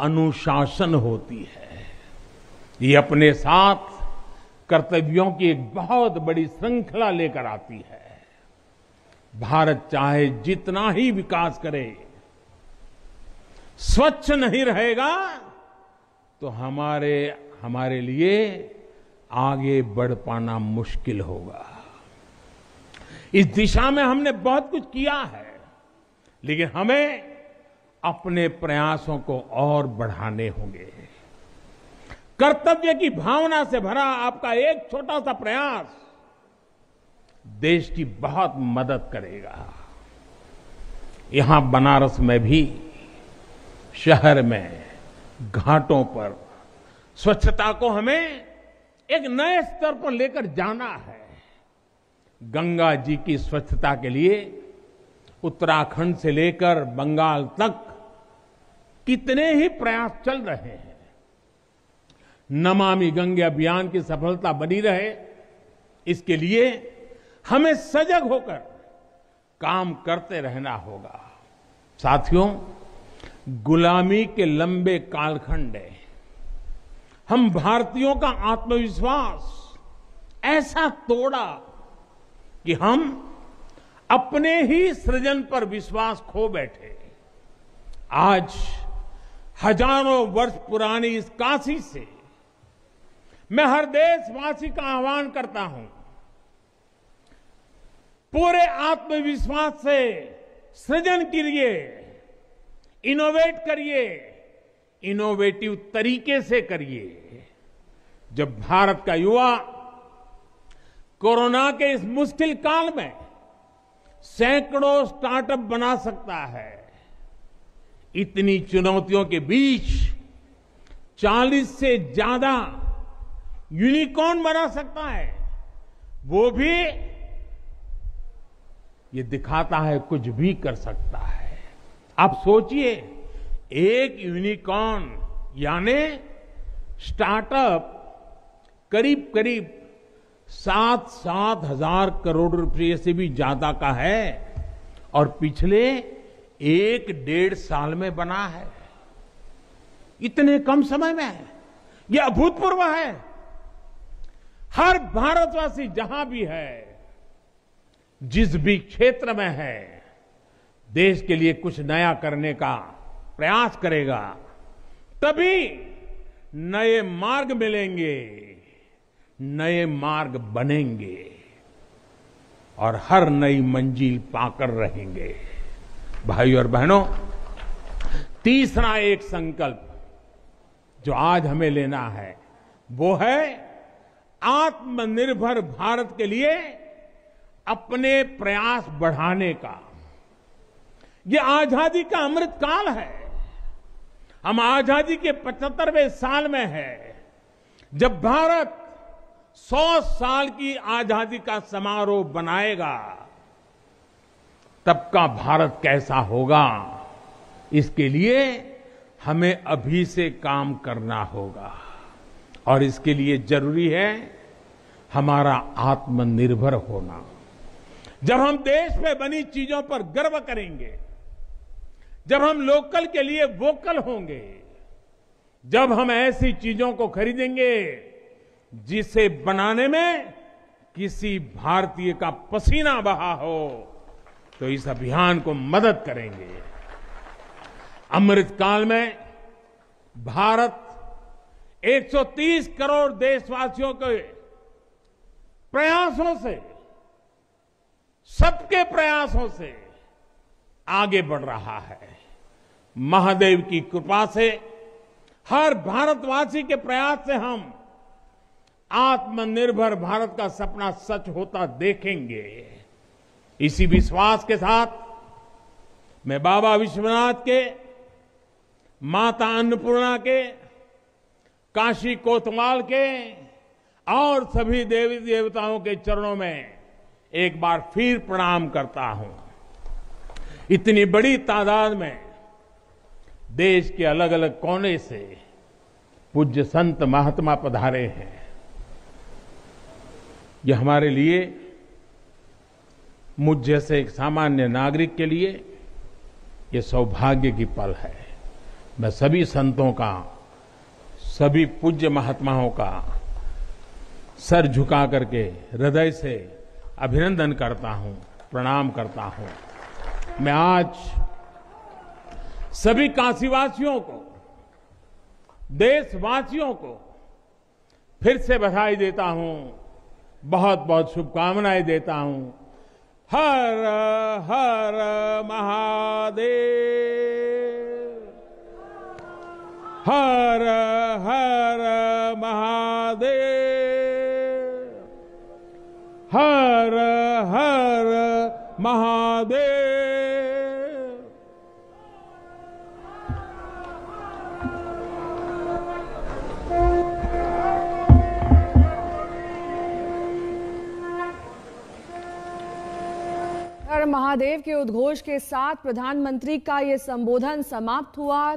अनुशासन होती है। ये अपने साथ कर्तव्यों की एक बहुत बड़ी श्रृंखला लेकर आती है। भारत चाहे जितना ही विकास करे, स्वच्छ नहीं रहेगा तो हमारे लिए आगे बढ़ पाना मुश्किल होगा। इस दिशा में हमने बहुत कुछ किया है, लेकिन हमें अपने प्रयासों को और बढ़ाने होंगे। कर्तव्य की भावना से भरा आपका एक छोटा सा प्रयास देश की बहुत मदद करेगा। यहां बनारस में भी, शहर में, घाटों पर स्वच्छता को हमें एक नए स्तर पर लेकर जाना है। गंगा जी की स्वच्छता के लिए उत्तराखंड से लेकर बंगाल तक कितने ही प्रयास चल रहे हैं। नमामि गंगे अभियान की सफलता बनी रहे, इसके लिए हमें सजग होकर काम करते रहना होगा। साथियों, गुलामी के लंबे कालखंड में हम भारतीयों का आत्मविश्वास ऐसा तोड़ा कि हम अपने ही सृजन पर विश्वास खो बैठे। आज हजारों वर्ष पुरानी इस काशी से मैं हर देशवासी का आह्वान करता हूं, पूरे आत्मविश्वास से सृजन करिए, इनोवेट करिए, इनोवेटिव तरीके से करिए। जब भारत का युवा कोरोना के इस मुश्किल काल में सैकड़ों स्टार्टअप बना सकता है, इतनी चुनौतियों के बीच 40 से ज्यादा यूनिकॉर्न बना सकता है, वो भी ये दिखाता है कुछ भी कर सकता है। आप सोचिए, एक यूनिकॉर्न यानी स्टार्टअप करीब करीब 7-7 हजार करोड़ रुपए से भी ज्यादा का है और पिछले 1-1.5 साल में बना है। इतने कम समय में यह अभूतपूर्व है। हर भारतवासी जहां भी है, जिस भी क्षेत्र में है, देश के लिए कुछ नया करने का प्रयास करेगा, तभी नए मार्ग मिलेंगे, नए मार्ग बनेंगे और हर नई मंजिल पाकर रहेंगे। भाइयों और बहनों, तीसरा एक संकल्प जो आज हमें लेना है वो है आत्मनिर्भर भारत के लिए अपने प्रयास बढ़ाने का। ये आजादी का अमृत काल है। हम आजादी के 75वें साल में है। जब भारत 100 साल की आजादी का समारोह बनाएगा, तब का भारत कैसा होगा, इसके लिए हमें अभी से काम करना होगा। और इसके लिए जरूरी है हमारा आत्मनिर्भर होना। जब हम देश में बनी चीजों पर गर्व करेंगे, जब हम लोकल के लिए वोकल होंगे, जब हम ऐसी चीजों को खरीदेंगे जिसे बनाने में किसी भारतीय का पसीना बहा हो, तो इस अभियान को मदद करेंगे। अमृतकाल में भारत 130 करोड़ देशवासियों के प्रयासों से, सबके प्रयासों से आगे बढ़ रहा है। महादेव की कृपा से, हर भारतवासी के प्रयास से हम आत्मनिर्भर भारत का सपना सच होता देखेंगे। इसी विश्वास के साथ मैं बाबा विश्वनाथ के, माता अन्नपूर्णा के, काशी कोतवाल के और सभी देवी देवताओं के चरणों में एक बार फिर प्रणाम करता हूं। इतनी बड़ी तादाद में देश के अलग अलग कोने से पूज्य संत महात्मा पधारे हैं। यह हमारे लिए, मुझ जैसे एक सामान्य नागरिक के लिए, यह सौभाग्य की पल है। मैं सभी संतों का, सभी पूज्य महात्माओं का सर झुका करके हृदय से अभिनंदन करता हूं, प्रणाम करता हूं। मैं आज सभी काशीवासियों को, देशवासियों को फिर से बधाई देता हूं, बहुत बहुत शुभकामनाएं देता हूं। हर हर महादेव, हर हर महादेव, हर हर महादेव। हर महादेव के उद्घोष के साथ प्रधानमंत्री का ये संबोधन समाप्त हुआ।